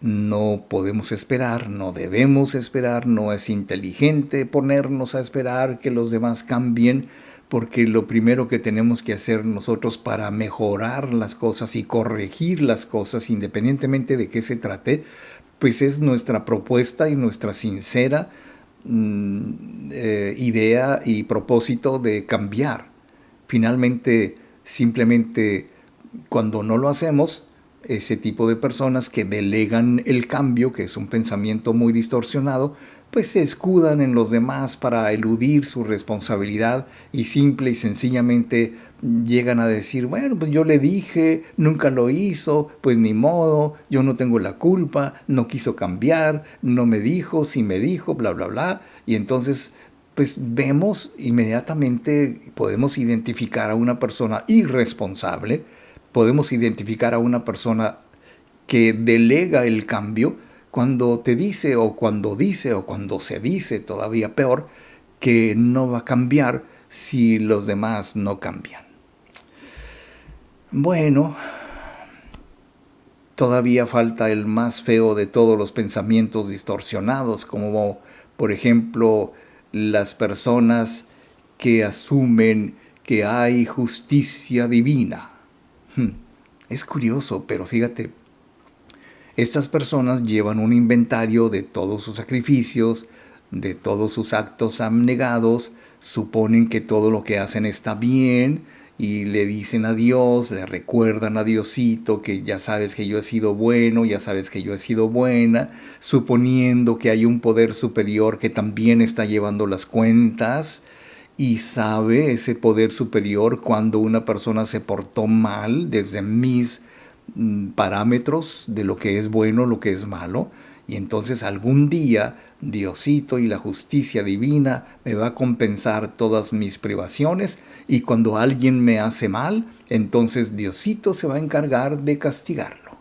no podemos esperar, no debemos esperar, no es inteligente ponernos a esperar que los demás cambien, porque lo primero que tenemos que hacer nosotros para mejorar las cosas y corregir las cosas, independientemente de qué se trate, pues es nuestra propuesta y nuestra sincera idea y propósito de cambiar. Finalmente, simplemente cuando no lo hacemos, ese tipo de personas que delegan el cambio, que es un pensamiento muy distorsionado, pues se escudan en los demás para eludir su responsabilidad y simple y sencillamente llegan a decir, bueno, pues yo le dije, nunca lo hizo, pues ni modo, yo no tengo la culpa, no quiso cambiar, no me dijo, sí me dijo, bla, bla, bla. Y entonces, pues vemos inmediatamente, podemos identificar a una persona irresponsable, podemos identificar a una persona que delega el cambio cuando te dice o cuando se dice, todavía peor, que no va a cambiar si los demás no cambian. Bueno, todavía falta el más feo de todos los pensamientos distorsionados, como por ejemplo las personas que asumen que hay justicia divina. Es curioso, pero fíjate, estas personas llevan un inventario de todos sus sacrificios, de todos sus actos abnegados, suponen que todo lo que hacen está bien y le dicen a Dios, le recuerdan a Diosito que ya sabes que yo he sido bueno, ya sabes que yo he sido buena, suponiendo que hay un poder superior que también está llevando las cuentas. Y sabe ese poder superior cuando una persona se portó mal desde mis parámetros de lo que es bueno, lo que es malo. Y entonces algún día Diosito y la justicia divina me va a compensar todas mis privaciones. Y cuando alguien me hace mal, entonces Diosito se va a encargar de castigarlo.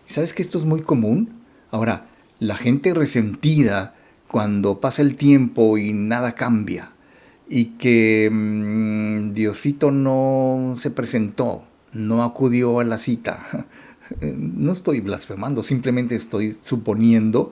¿Sabes que esto es muy común? Ahora, la gente resentida cuando pasa el tiempo y nada cambia, y que Diosito no se presentó, no acudió a la cita. No estoy blasfemando, simplemente estoy suponiendo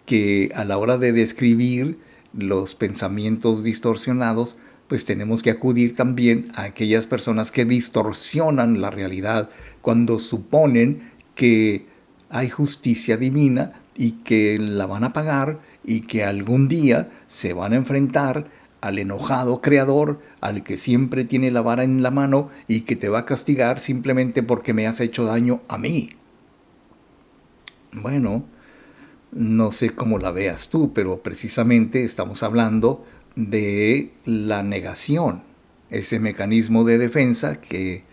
que a la hora de describir los pensamientos distorsionados, pues tenemos que acudir también a aquellas personas que distorsionan la realidad cuando suponen que hay justicia divina y que la van a pagar y que algún día se van a enfrentar al enojado creador, al que siempre tiene la vara en la mano y que te va a castigar simplemente porque me has hecho daño a mí. Bueno, no sé cómo la veas tú, pero precisamente estamos hablando de la negación, ese mecanismo de defensa que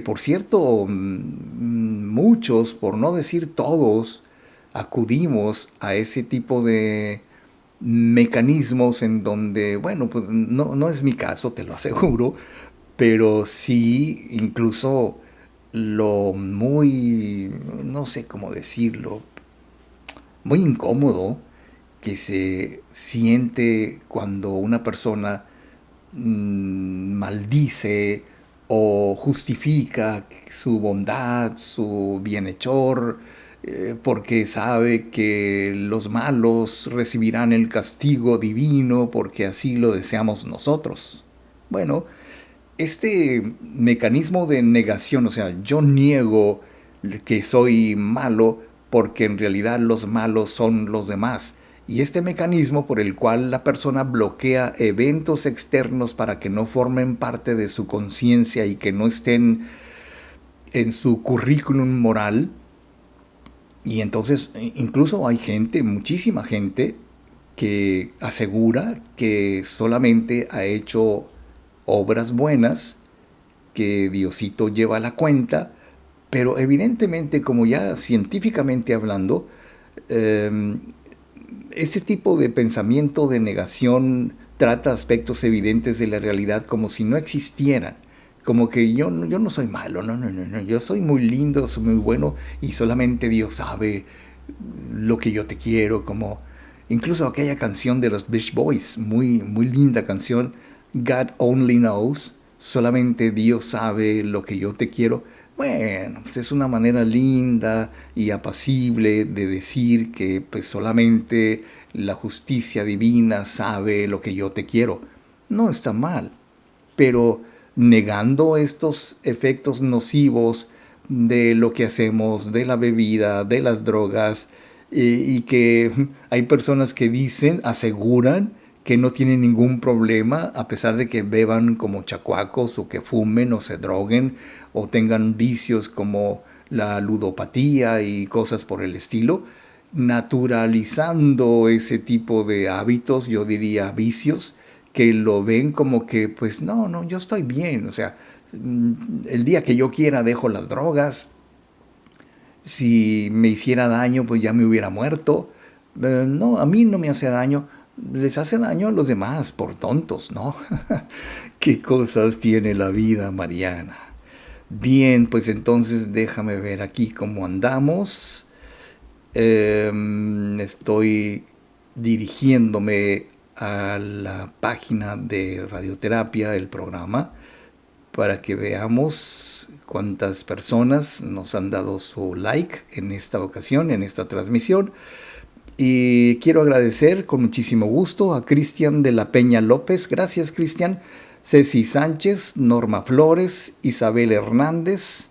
por cierto, muchos, por no decir todos, acudimos a ese tipo de mecanismos en donde, bueno, pues no es mi caso, te lo aseguro, pero sí incluso lo muy, no sé cómo decirlo, muy incómodo que se siente cuando una persona maldice o justifica su bondad, su bienhechor, porque sabe que los malos recibirán el castigo divino porque así lo deseamos nosotros. Bueno, este mecanismo de negación, o sea, yo niego que soy malo porque en realidad los malos son los demás. Y este mecanismo por el cual la persona bloquea eventos externos para que no formen parte de su conciencia y que no estén en su currículum moral. Y entonces incluso hay gente, muchísima gente, que asegura que solamente ha hecho obras buenas, que Diosito lleva la cuenta, pero evidentemente, como ya científicamente hablando, ese tipo de pensamiento de negación trata aspectos evidentes de la realidad como si no existieran. Como que yo no soy malo, no, yo soy muy lindo, soy muy bueno y solamente Dios sabe lo que yo te quiero, como incluso aquella canción de los Beach Boys, muy linda canción, God Only Knows, solamente Dios sabe lo que yo te quiero. Bueno, pues es una manera linda y apacible de decir que pues solamente la justicia divina sabe lo que yo te quiero. No está mal, pero negando estos efectos nocivos de lo que hacemos, de la bebida, de las drogas, y que hay personas que dicen, aseguran que no tienen ningún problema a pesar de que beban como chacuacos o que fumen o se droguen o tengan vicios como la ludopatía y cosas por el estilo, naturalizando ese tipo de hábitos, yo diría vicios, que lo ven como que, pues no, yo estoy bien, o sea, el día que yo quiera dejo las drogas, si me hiciera daño, pues ya me hubiera muerto. No, a mí no me hace daño, les hace daño a los demás por tontos, ¿no? ¿Qué cosas tiene la vida, Mariana? Bien, pues entonces déjame ver aquí cómo andamos. Estoy dirigiéndome a la página de Radioterapia, el programa, para que veamos cuántas personas nos han dado su like en esta ocasión, en esta transmisión. Y quiero agradecer con muchísimo gusto a Cristian de la Peña López. Gracias, Cristian. Ceci Sánchez, Norma Flores, Isabel Hernández,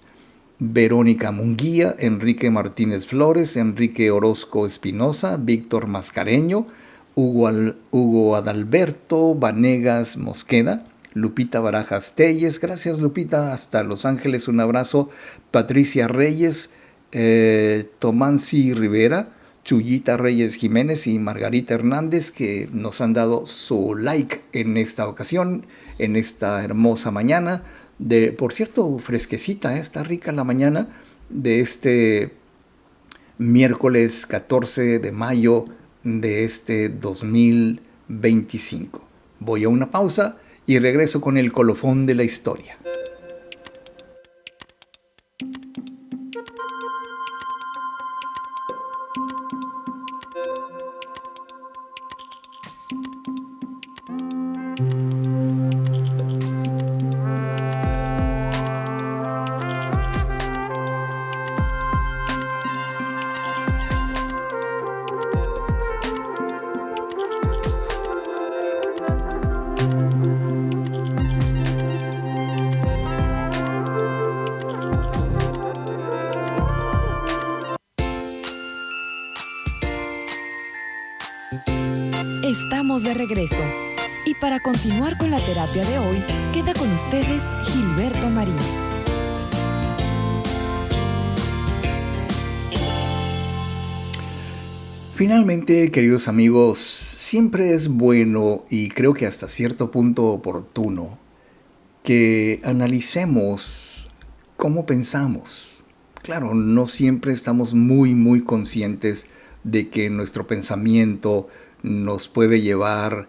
Verónica Munguía, Enrique Martínez Flores, Enrique Orozco Espinosa, Víctor Mascareño, Hugo Adalberto Vanegas Mosqueda, Lupita Barajas Telles, gracias Lupita, hasta Los Ángeles, un abrazo, Patricia Reyes, Tomancy Rivera, Chuyita Reyes Jiménez y Margarita Hernández, que nos han dado su like en esta ocasión, en esta hermosa mañana, por cierto, fresquecita, está rica la mañana de este miércoles 14 de mayo de este 2025. Voy a una pausa y regreso con el colofón de la historia. Estamos de regreso. Y para continuar con la terapia de hoy, queda con ustedes Gilberto Marín. Finalmente, queridos amigos, siempre es bueno y creo que hasta cierto punto oportuno que analicemos cómo pensamos. Claro, no siempre estamos muy conscientes de que nuestro pensamiento nos puede llevar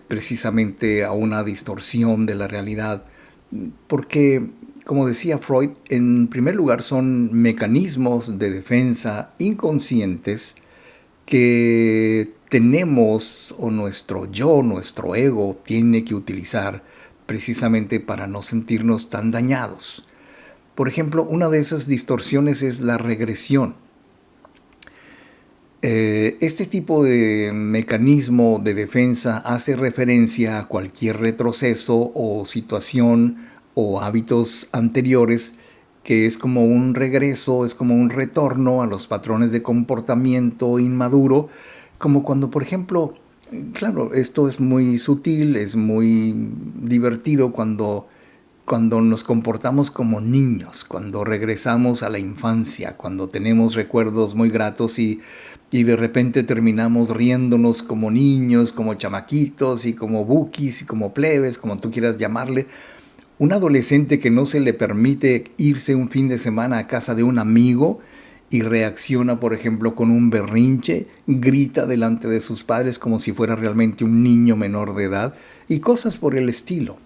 precisamente a una distorsión de la realidad, porque, como decía Freud, en primer lugar son mecanismos de defensa inconscientes que tenemos, o nuestro yo, nuestro ego, tiene que utilizar precisamente para no sentirnos tan dañados. Por ejemplo, una de esas distorsiones es la regresión. Este tipo de mecanismo de defensa hace referencia a cualquier retroceso o situación o hábitos anteriores, que es como un regreso, es como un retorno a los patrones de comportamiento inmaduro, como cuando, por ejemplo, claro, esto es muy sutil, es muy divertido cuando nos comportamos como niños, cuando regresamos a la infancia, cuando tenemos recuerdos muy gratos y de repente terminamos riéndonos como niños, como chamaquitos y como bukis y como plebes, como tú quieras llamarle. Un adolescente que no se le permite irse un fin de semana a casa de un amigo y reacciona, por ejemplo, con un berrinche, grita delante de sus padres como si fuera realmente un niño menor de edad y cosas por el estilo.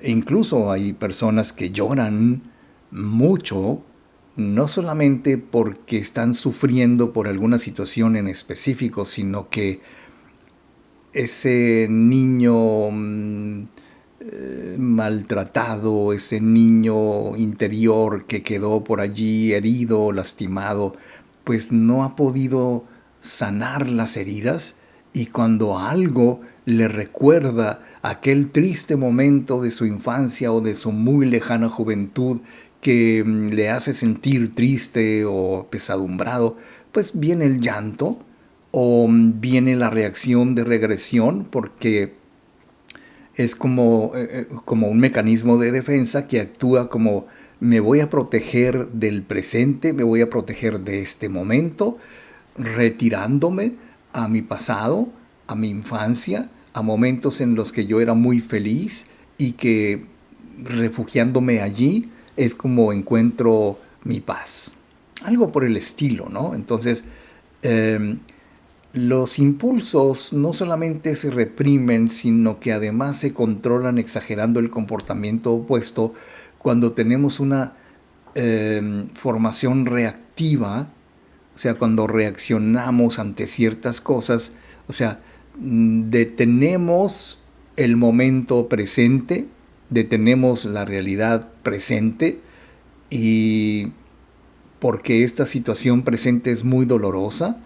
Incluso hay personas que lloran mucho, no solamente porque están sufriendo por alguna situación en específico, sino que ese niño maltratado, ese niño interior que quedó por allí herido, lastimado, pues no ha podido sanar las heridas, y cuando algo le recuerda aquel triste momento de su infancia o de su muy lejana juventud que le hace sentir triste o pesadumbrado, pues viene el llanto o viene la reacción de regresión, porque es como un mecanismo de defensa que actúa como: me voy a proteger del presente, me voy a proteger de este momento, retirándome a mi pasado, a mi infancia, a momentos en los que yo era muy feliz, y que refugiándome allí es como encuentro mi paz. Algo por el estilo, ¿no? Entonces, los impulsos no solamente se reprimen, sino que además se controlan exagerando el comportamiento opuesto cuando tenemos una formación reactiva, o sea, cuando reaccionamos ante ciertas cosas, o sea, detenemos el momento presente, detenemos la realidad presente, y porque esta situación presente es muy dolorosa,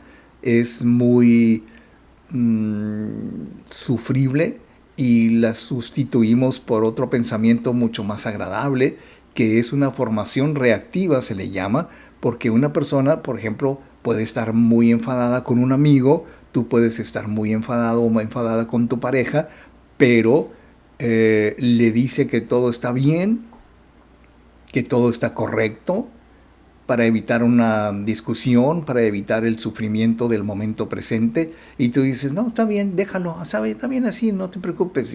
es muy sufrible, y la sustituimos por otro pensamiento mucho más agradable, que es una formación reactiva, se le llama, porque una persona, por ejemplo, puede estar muy enfadada con un amigo, tú puedes estar muy enfadado o muy enfadada con tu pareja, pero le dice que todo está bien, que todo está correcto, para evitar una discusión, para evitar el sufrimiento del momento presente, y tú dices: no, está bien, déjalo, ¿sabe? Está bien así, no te preocupes.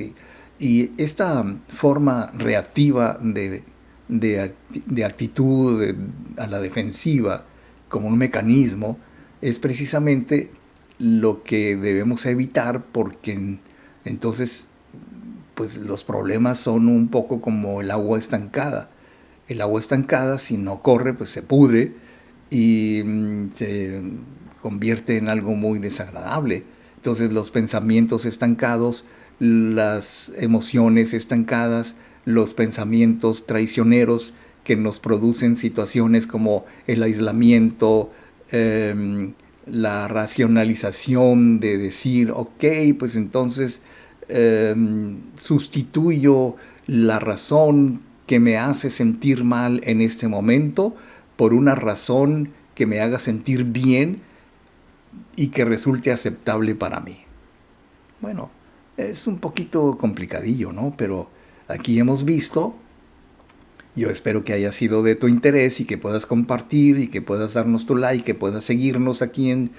Y esta forma reactiva de actitud a la defensiva como un mecanismo es precisamente lo que debemos evitar, porque entonces pues los problemas son un poco como el agua estancada. El agua estancada, si no corre, pues se pudre y se convierte en algo muy desagradable. Entonces los pensamientos estancados, las emociones estancadas, los pensamientos traicioneros que nos producen situaciones como el aislamiento, la racionalización de decir: ok, pues entonces sustituyo la razón que me hace sentir mal en este momento por una razón que me haga sentir bien y que resulte aceptable para mí. Bueno, es un poquito complicadillo, ¿no? Pero aquí hemos visto. Yo espero que haya sido de tu interés y que puedas compartir y que puedas darnos tu like, que puedas seguirnos aquí en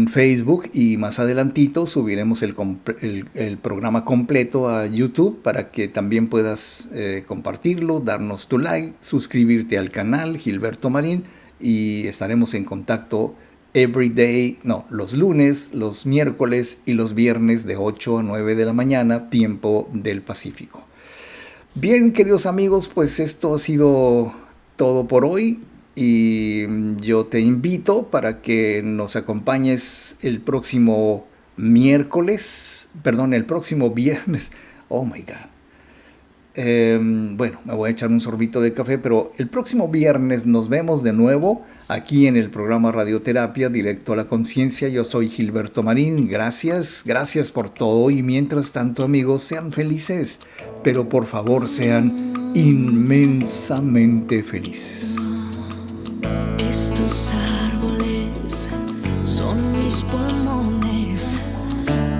Facebook, y más adelantito subiremos el programa completo a YouTube para que también puedas compartirlo, darnos tu like, suscribirte al canal Gilberto Marín, y estaremos en contacto los lunes, los miércoles y los viernes de 8 a 9 de la mañana, tiempo del Pacífico. Bien, queridos amigos, pues esto ha sido todo por hoy, y yo te invito para que nos acompañes el próximo viernes. Oh my God. Bueno, me voy a echar un sorbito de café, pero el próximo viernes nos vemos de nuevo aquí en el programa Radioterapia Directo a la Conciencia. Yo soy Gilberto Marín. Gracias por todo, y mientras tanto, amigos, sean felices, pero por favor sean inmensamente felices. Estos árboles son mis pulmones,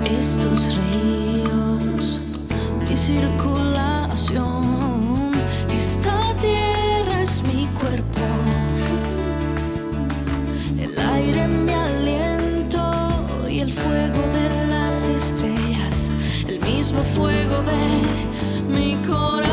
estos ríos mi circulación, esta tierra es mi cuerpo, el aire mi aliento y el fuego de las estrellas, el mismo fuego de mi corazón.